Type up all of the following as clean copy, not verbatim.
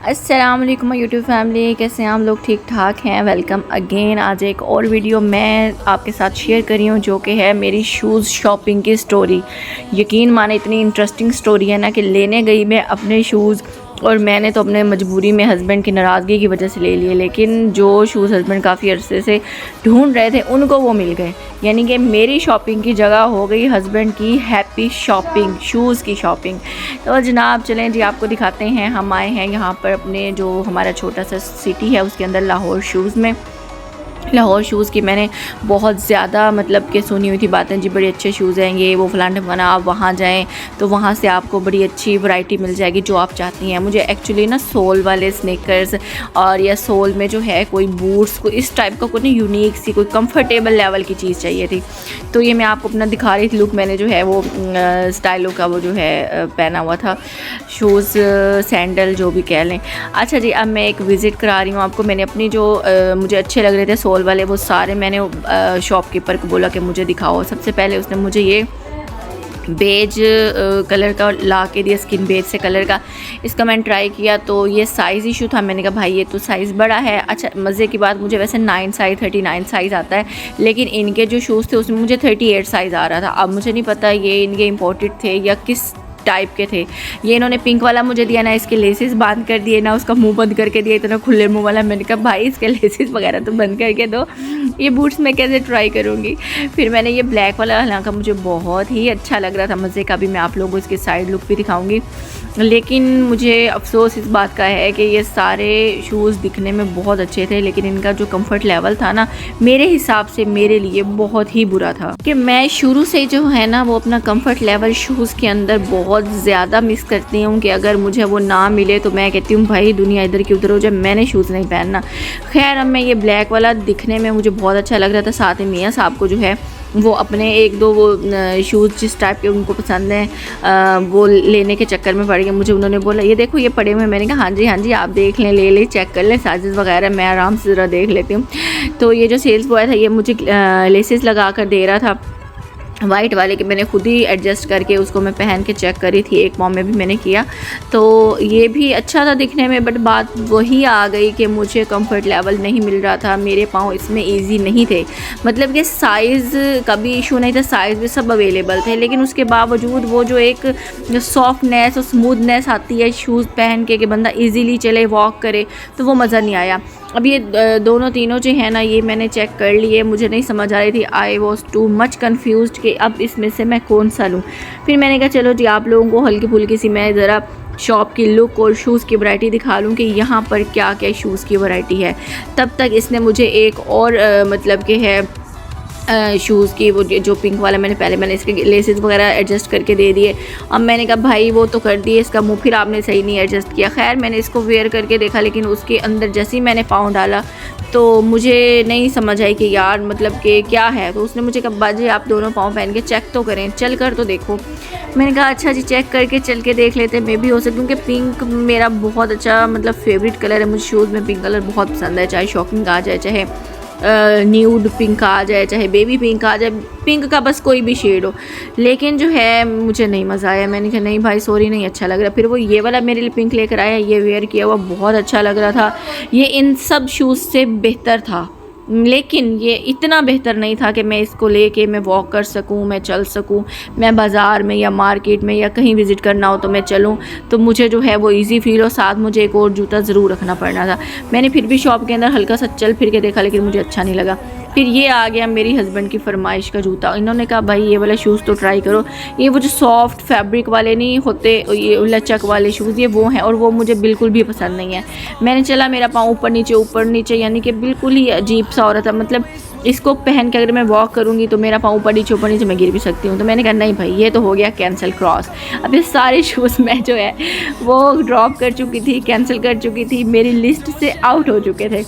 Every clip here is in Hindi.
अस्सलाम वालेकुम यूट्यूब फैमिली, कैसे हैं आप लोग? ठीक ठाक हैं। Welcome again. आज एक और वीडियो मैं आपके साथ शेयर कर रही हूँ जो कि है मेरी शूज़ शॉपिंग की स्टोरी। यकीन माने इतनी इंटरेस्टिंग स्टोरी है ना कि लेने गई मैं अपने शूज़ और मैंने तो अपने मजबूरी में हस्बैंड की नाराज़गी की वजह से ले लिए, लेकिन जो शूज़ हस्बैंड काफ़ी अरसे से ढूंढ रहे थे उनको वो मिल गए। यानी कि मेरी शॉपिंग की जगह हो गई हस्बैंड की हैप्पी शॉपिंग, शूज़ की शॉपिंग। तो जनाब चलें जी, आपको दिखाते हैं। हम आए हैं यहाँ पर अपने जो हमारा छोटा सा सिटी है उसके अंदर लाहौर शूज़ में। लाहौर शूज़ की मैंने बहुत ज़्यादा मतलब कि सुनी हुई थी बातें जी, बड़े अच्छे शूज़ हैं ये वो फलाना ढिमकाना। आप वहाँ जाएं तो वहाँ से आपको बड़ी अच्छी वैरायटी मिल जाएगी जो आप चाहती हैं। मुझे एक्चुअली ना सोल वाले स्नीकर्स और या सोल में जो है कोई बूट्स, कोई इस टाइप का कोई ना यूनिक सी कोई कंफर्टेबल लेवल की चीज़ चाहिए थी। तो ये मैं आपको अपना दिखा रही थी लुक। मैंने जो है वो स्टाइलो का वो जो है पहना हुआ था शूज़, सैंडल जो भी कह लें। अच्छा जी, अब मैं एक विज़िट करा रही हूँ आपको। मैंने अपनी जो मुझे अच्छे लग रहे थे सोल वाले वो सारे मैंने शॉपकीपर को बोला कि मुझे दिखाओ। सबसे पहले उसने मुझे ये बेज कलर का ला के दिया, स्किन बेज से कलर का। इसका मैंने ट्राई किया तो ये साइज़ इशू था। मैंने कहा भाई ये तो साइज़ बड़ा है। अच्छा, मज़े की बात, मुझे वैसे 9 साइज़ 39 साइज़ आता है, लेकिन इनके जो शूज़ थे उसमें मुझे 38 साइज़ आ रहा था। अब मुझे नहीं पता ये इनके इम्पोर्टेड थे या किस टाइप के थे। ये इन्होंने पिंक वाला मुझे दिया ना, इसके लेसेस बांध कर दिए ना, उसका मुंह बंद करके दिया, इतना खुले मुंह वाला। मैंने कहा भाई इसके लेसेस वगैरह तो बंद करके दो, ये बूट्स मैं कैसे ट्राई करूँगी। फिर मैंने ये ब्लैक वाला, हालांकि मुझे बहुत ही अच्छा लग रहा था, मज़े का भी। मैं आप लोगों को इसकी साइड लुक भी दिखाऊंगी, लेकिन मुझे अफसोस इस बात का है कि ये सारे शूज़ दिखने में बहुत अच्छे थे, लेकिन इनका जो कंफर्ट लेवल था ना, मेरे हिसाब से मेरे लिए बहुत ही बुरा था। कि मैं शुरू से जो है ना वो अपना कंफर्ट लेवल शूज़ के अंदर बहुत ज़्यादा मिस करती हूँ कि अगर मुझे वो ना मिले तो मैं कहती हूँ भाई दुनिया इधर की उधर हो जाए, मैंने शूज़ नहीं पहनना। खैर, अब मैं ये ब्लैक वाला दिखने में मुझे बहुत अच्छा लग रहा था। साथ ही मियाँ साहब को जो है वो अपने एक दो वो शूज़ जिस टाइप के उनको पसंद हैं वो लेने के चक्कर में पड़ गए। मुझे उन्होंने बोला ये देखो ये पड़े हुए। मैंने कहा हाँ जी आप देख लें, ले लें, चेक कर लें साइज़ वगैरह, मैं आराम से ज़रा देख लेती हूँ। तो ये जो सेल्स बॉय था ये मुझे लेसेस लगा कर दे रहा था वाइट वाले के। मैंने खुद ही एडजस्ट करके उसको मैं पहन के चेक करी थी, एक पाँव में भी मैंने किया, तो ये भी अच्छा था दिखने में। बट बात वही आ गई कि मुझे कंफर्ट लेवल नहीं मिल रहा था, मेरे पाँव इसमें इजी नहीं थे। मतलब कि साइज़ का भी इशू नहीं था, साइज़ भी सब अवेलेबल थे, लेकिन उसके बावजूद वो जो एक सॉफ्टनेस और स्मूथनेस आती है शूज़ पहन के कि बंदा ईज़िली चले, वॉक करे, तो वो मज़ा नहीं आया। अब ये दोनों तीनों जो है ना ये मैंने चेक कर लिए, मुझे नहीं समझ आ रही थी। आई वॉज टू मच कन्फ्यूज़ड कि अब इसमें से मैं कौन सा लूँ। फिर मैंने कहा चलो जी आप लोगों को हल्की फुल्की सी मैं ज़रा शॉप की लुक और शूज़ की वैरायटी दिखा लूँ कि यहाँ पर क्या क्या शूज़ की वैरायटी है। तब तक इसने मुझे एक और मतलब कि है शूज़ की वो जो पिंक वाला मैंने इसके लेसेस वगैरह एडजस्ट करके दे दिए। अब मैंने कहा भाई वो तो कर दिए, इसका मुंह फिर आपने सही नहीं एडजस्ट किया। खैर मैंने इसको वेयर करके देखा, लेकिन उसके अंदर जैसे ही मैंने पाँव डाला तो मुझे नहीं समझ आई कि यार मतलब कि क्या है। तो उसने मुझे कहा बाजी आप दोनों पाँव पहन के चेक तो करें, चल कर तो देखो। मैंने कहा अच्छा जी चेक करके चल के देख लेते हैं, मे भी हो सके, क्योंकि पिंक मेरा बहुत अच्छा मतलब फेवरेट कलर है। मुझे शूज़ में पिंक कलर बहुत पसंद है, चाहे शॉकिंग आ जाए, चाहे न्यूड पिंक आ जाए, चाहे बेबी पिंक आ जाए, पिंक का बस कोई भी शेड हो, लेकिन जो है मुझे नहीं मज़ा आया। मैंने कहा नहीं भाई सॉरी, नहीं अच्छा लग रहा। फिर वो ये वाला मेरे लिए पिंक लेकर आया, ये वेयर किया हुआ बहुत अच्छा लग रहा था। ये इन सब शूज़ से बेहतर था, लेकिन ये इतना बेहतर नहीं था कि मैं इसको लेके मैं वॉक कर सकूं, मैं चल सकूं, मैं बाज़ार में या मार्केट में या कहीं विज़िट करना हो तो मैं चलूं, तो मुझे जो है वो इजी फील हो। साथ मुझे एक और जूता ज़रूर रखना पड़ना था। मैंने फिर भी शॉप के अंदर हल्का सा चल फिर के देखा, लेकिन मुझे अच्छा नहीं लगा। फिर ये आ गया मेरी हस्बैंड की फरमाइश का जूता। इन्होंने कहा भाई ये वाला शूज़ तो ट्राई करो, ये वो जो सॉफ्ट फैब्रिक वाले नहीं होते, ये लचक वाले शूज़, ये वो हैं, और वो मुझे बिल्कुल भी पसंद नहीं है। मैंने चला मेरा पाँव ऊपर नीचे यानी कि बिल्कुल ही अजीब सा हो रहा था। मतलब इसको पहन के अगर मैं वॉक करूँगी तो मेरा पाँव ऊपर नीचे मैं गिर भी सकती हूँ। तो मैंने कहा नहीं भाई ये तो हो गया कैंसिल क्रॉस। अब ये सारे शूज़ मैं जो है वो ड्रॉप कर चुकी थी, कैंसिल कर चुकी थी, मेरी लिस्ट से आउट हो चुके थे।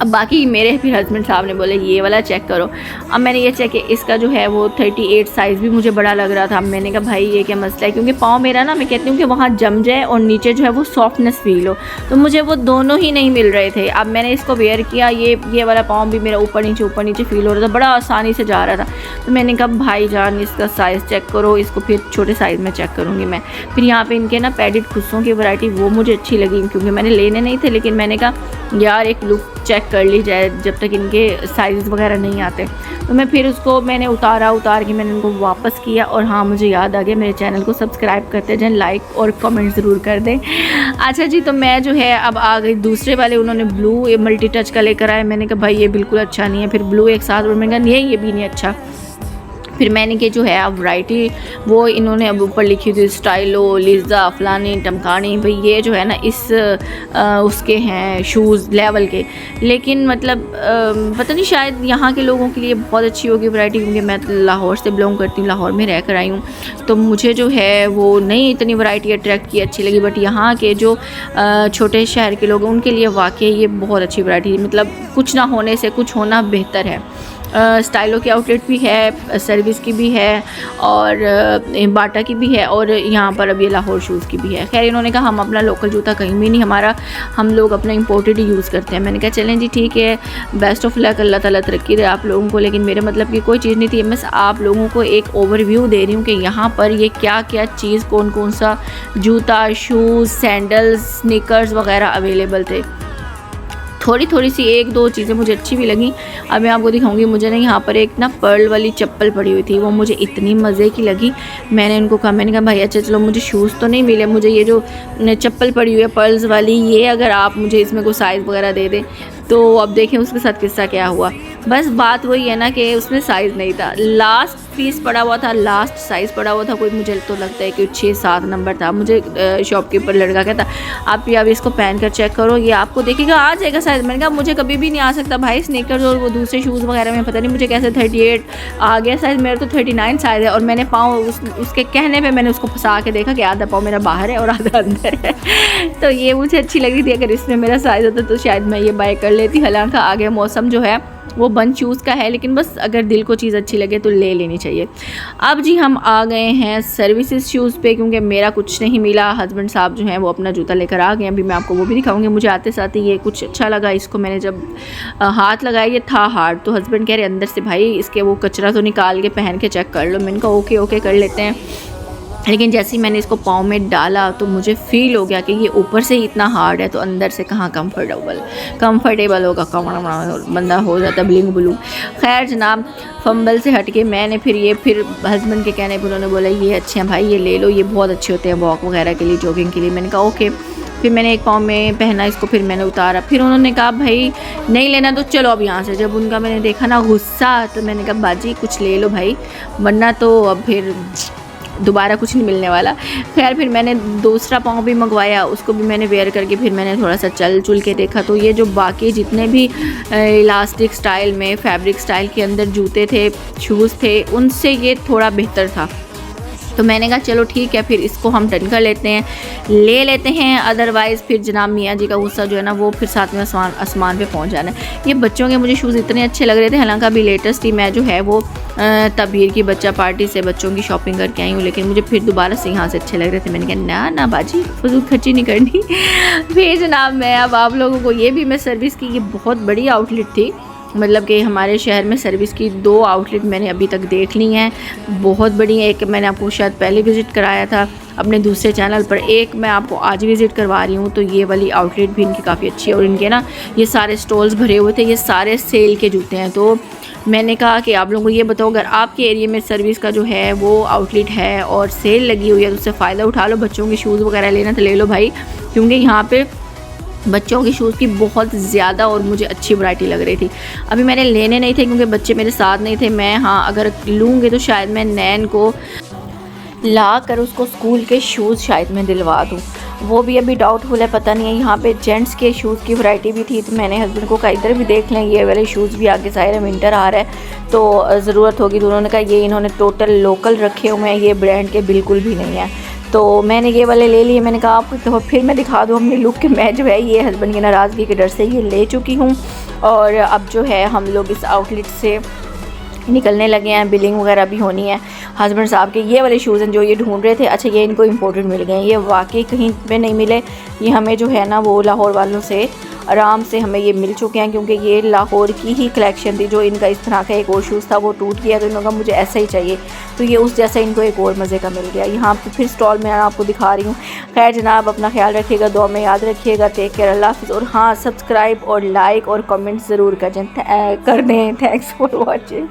अब बाकी मेरे फिर हस्बैंड साहब ने बोले ये वाला चेक करो। अब मैंने ये चेक किया, इसका जो है वो 38 साइज़ भी मुझे बड़ा लग रहा था। अब मैंने कहा भाई ये क्या मसला है, क्योंकि पाँव मेरा ना, मैं कहती हूँ कि वहाँ जम जाए और नीचे जो है वो सॉफ्टनेस फील हो, तो मुझे वो दोनों ही नहीं मिल रहे थे। अब मैंने इसको वेयर किया, ये वाला पाँव भी मेरा ऊपर नीचे फील हो रहा था, बड़ा आसानी से जा रहा था। तो मैंने कहा भाई जान इसका साइज़ चेक करो, इसको फिर छोटे साइज़ में चेक करूँगी मैं। फिर यहाँ पे इनके ना पैडेड खुस्सों की वैरायटी वो मुझे अच्छी लगी, क्योंकि मैंने लेने नहीं थे, लेकिन मैंने कहा यार एक लुक चेक कर ली जाए जब तक इनके साइज़ वगैरह नहीं आते। तो मैं फिर उसको मैंने उतार के मैंने उनको वापस किया। और हाँ, मुझे याद आ गया, मेरे चैनल को सब्सक्राइब करते जाएं, लाइक और कमेंट ज़रूर कर दें। अच्छा जी, तो मैं जो है अब आ गई दूसरे वाले, उन्होंने ब्लू ये मल्टी टच का लेकर आए। मैंने कहा भाई ये बिल्कुल अच्छा नहीं है, फिर ब्लू एक साथ, और मैंने कहा ये भी नहीं अच्छा। फिर मैंने कि जो है अब वैरायटी वो इन्होंने अब ऊपर लिखी थी स्टाइलो, लिज़ा, फलानी टमकानी, भाई ये जो है ना इस उसके हैं शूज़ लेवल के। लेकिन मतलब पता नहीं, शायद यहाँ के लोगों के लिए बहुत अच्छी होगी वैरायटी, क्योंकि मैं लाहौर से बिलोंग करती हूँ, लाहौर में रह कर आई हूँ, तो मुझे जो है वो नहीं इतनी वैरायटी अट्रैक्ट की अच्छी लगी। बट यहाँ के जो छोटे शहर के लोग हैं उनके लिए वाकई ये बहुत अच्छी वैरायटी, मतलब कुछ ना होने से कुछ होना बेहतर है। स्टाइलो की आउटलेट भी है, सर्विस की भी है, और बाटा की भी है, और यहाँ पर अब ये लाहौर शूज़ की भी है। खैर इन्होंने कहा हम अपना लोकल जूता कहीं भी नहीं, हम लोग अपना इंपोर्टेड ही यूज़ करते हैं। मैंने कहा चलें जी ठीक है, बेस्ट ऑफ लक, अल्लाह ताला तरक्की दे आप लोगों को। लेकिन मेरे मतलब की कोई चीज़ नहीं थी, मैं आप लोगों को एक ओवरव्यू दे रही हूँ कि यहाँ पर ये क्या क्या चीज़, कौन कौन सा जूता, शूज़, सैंडल्स, स्नीकर्स वगैरह अवेलेबल थे। थोड़ी सी एक दो चीज़ें मुझे अच्छी भी लगी। अब मैं आपको दिखाऊंगी। मुझे ना यहाँ पर एक ना पर्ल वाली चप्पल पड़ी हुई थी, वो मुझे इतनी मज़े की लगी। मैंने उनको कहा, मैंने कहा भाई अच्छा चलो मुझे शूज़ तो नहीं मिले, मुझे ये जो चप्पल पड़ी हुई है पर्ल्स वाली, ये अगर आप मुझे इसमें कोई साइज़ वगैरह दे दें। तो अब देखें उसके साथ किस्सा क्या हुआ। बस बात वही है ना कि उसमें साइज़ नहीं था, लास्ट पीस पड़ा हुआ था, लास्ट साइज़ पड़ा हुआ था, कोई मुझे तो लगता है कि 6-7 नंबर था। मुझे शॉपकीपर लड़का कहता आप भी अब इसको पहन कर चेक करो, ये आपको देखेगा आ जाएगा साइज़। मैंने कहा मुझे कभी भी नहीं आ सकता भाई, स्नीकर्स और वो दूसरे शूज़ वगैरह में पता नहीं मुझे कैसे 38 आ गया साइज़, मेरा तो 39 साइज़ है। और मैंने पाँव उसके कहने पर मैंने उसको फंसा के देखा कि आधा पाँव मेरा बाहर है और आधा अंदर है। तो ये मुझे अच्छी लगी थी, अगर इसमें मेरा साइज़ होता तो शायद मैं ये बाय कर लेती। हालांकि आगे मौसम जो है वो बंद शूज़ का है, लेकिन बस अगर दिल को चीज़ अच्छी लगे तो ले लेनी चाहिए। अब जी हम आ गए हैं सर्विसेज शूज़ पे, क्योंकि मेरा कुछ नहीं मिला। हस्बैंड साहब जो हैं वो अपना जूता लेकर आ गए, अभी मैं आपको वो भी दिखाऊंगी। मुझे आते साथ ही ये कुछ अच्छा लगा, इसको मैंने जब हाथ लगाया ये था हार्ड, तो हस्बैंड कह रहे अंदर से भाई इसके वो कचरा तो निकाल के पहन के चेक कर लो। मैंने कहा ओके कर लेते हैं। लेकिन जैसे ही मैंने इसको पाँव में डाला तो मुझे फ़ील हो गया कि ये ऊपर से ही इतना हार्ड है, तो अंदर से कहाँ कंफर्टेबल होगा, बंदा हो जाता ब्लिंग ब्लू। खैर जनाब, फंबल से हट के मैंने फिर हस्बैंड के कहने पर उन्होंने बोला ये अच्छे हैं भाई, ये ले लो, ये बहुत अच्छे होते हैं वॉक वगैरह के लिए, जॉगिंग के लिए। मैंने कहा ओके। फिर मैंने एक पाँव में पहना इसको, फिर मैंने उतारा। फिर उन्होंने कहा भाई नहीं लेना तो चलो अब यहाँ से। जब उनका मैंने देखा ना गुस्सा, तो मैंने कहा बाजी कुछ ले लो भाई, वरना तो अब फिर दोबारा कुछ नहीं मिलने वाला। खैर फिर मैंने दूसरा पाँव भी मंगवाया, उसको भी मैंने वेयर करके फिर मैंने थोड़ा सा चल के देखा, तो ये जो बाकी जितने भी इलास्टिक स्टाइल में, फैब्रिक स्टाइल के अंदर जूते थे, शूज़ थे, उनसे ये थोड़ा बेहतर था। तो मैंने कहा चलो ठीक है, फिर इसको हम डन कर लेते हैं, ले लेते हैं। अदरवाइज़ फिर जनाब मियाँ जी का गुस्सा जो है ना वो फिर साथ में आसमान पे पहुंच जाना है। ये बच्चों के मुझे शूज़ इतने अच्छे लग रहे थे। हालांकि अभी लेटेस्ट ही मैं जो है वो तबीर की बच्चा पार्टी से बच्चों की शॉपिंग करके आई हूँ, लेकिन मुझे फिर दोबारा से यहाँ से अच्छे लग रहे थे। मैंने कहा ना बाजी फजूल खर्ची नहीं करनी। फिर जनाब मैं अब आप लोगों को ये भी मैं सर्विस की, ये बहुत बड़ी आउटलेट थी, मतलब कि हमारे शहर में सर्विस की 2 आउटलेट मैंने अभी तक देख ली हैं, बहुत बड़ी। एक मैंने आपको शायद पहले विज़िट कराया था अपने दूसरे चैनल पर, एक मैं आपको आज विज़िट करवा रही हूँ। तो ये वाली आउटलेट भी इनकी काफ़ी अच्छी है, और इनके ना ये सारे स्टॉल्स भरे हुए थे, ये सारे सेल के जूते हैं। तो मैंने कहा कि आप लोगों को ये बताओ, अगर आपके एरिया में सर्विस का जो है वो आउटलेट है और सेल लगी हुई है तो उससे फ़ायदा उठा लो। बच्चों के शूज़ वगैरह लेना तो ले लो भाई, क्योंकि यहाँ पर बच्चों के शूज़ की बहुत ज़्यादा और मुझे अच्छी वैरायटी लग रही थी। अभी मैंने लेने नहीं थे क्योंकि बच्चे मेरे साथ नहीं थे। मैं हाँ अगर लूँगी तो शायद मैं नैन को ला कर उसको स्कूल के शूज़ शायद मैं दिलवा दूँ, वो भी अभी डाउटफुल है, पता नहीं है। यहाँ पे जेंट्स के शूज़ की वैरायटी भी थी, तो मैंने हस्बैंड को कहा इधर भी देख लें, ये वाले शूज़ भी आगे ज़ाहिर है विंटर आ रहा है तो ज़रूरत होगी। तो उन्होंने कहा ये इन्होंने टोटल लोकल रखे हुए हैं, ये ब्रांड के बिल्कुल भी नहीं है। तो मैंने ये वाले ले लिए। मैंने कहा आपको तो फिर मैं दिखा दूँ अपनी लुक के, मैं जो है ये हस्बैंड की नाराज़गी के डर से ये ले चुकी हूँ। और अब जो है हम लोग इस आउटलेट से निकलने लगे हैं। बिलिंग वगैरह भी होनी है। हस्बैंड साहब के ये वाले शूज़ हैं जो ये ढूंढ रहे थे, अच्छा ये इनको इम्पोर्टेड मिल गए हैं। ये वाकई कहीं पे नहीं मिले, ये हमें जो है ना वो लाहौर वालों से आराम से हमें ये मिल चुके हैं, क्योंकि ये लाहौर की ही कलेक्शन थी। जो इनका इस तरह का एक और शूज़ था वो टूट गया, तो इन्होंने कहा मुझे ऐसा ही चाहिए, तो ये उस जैसा इनको एक और मज़े का मिल गया। यहाँ पे फिर स्टॉल में आपको दिखा रही हूँ। खैर जनाब, अपना ख्याल रखिएगा, दुआ में याद रखिएगा। टेक केयर, अल्लाह हाफ़िज़। और हाँ, सब्सक्राइब और लाइक और कमेंट ज़रूर कर दें। Thanks for watching.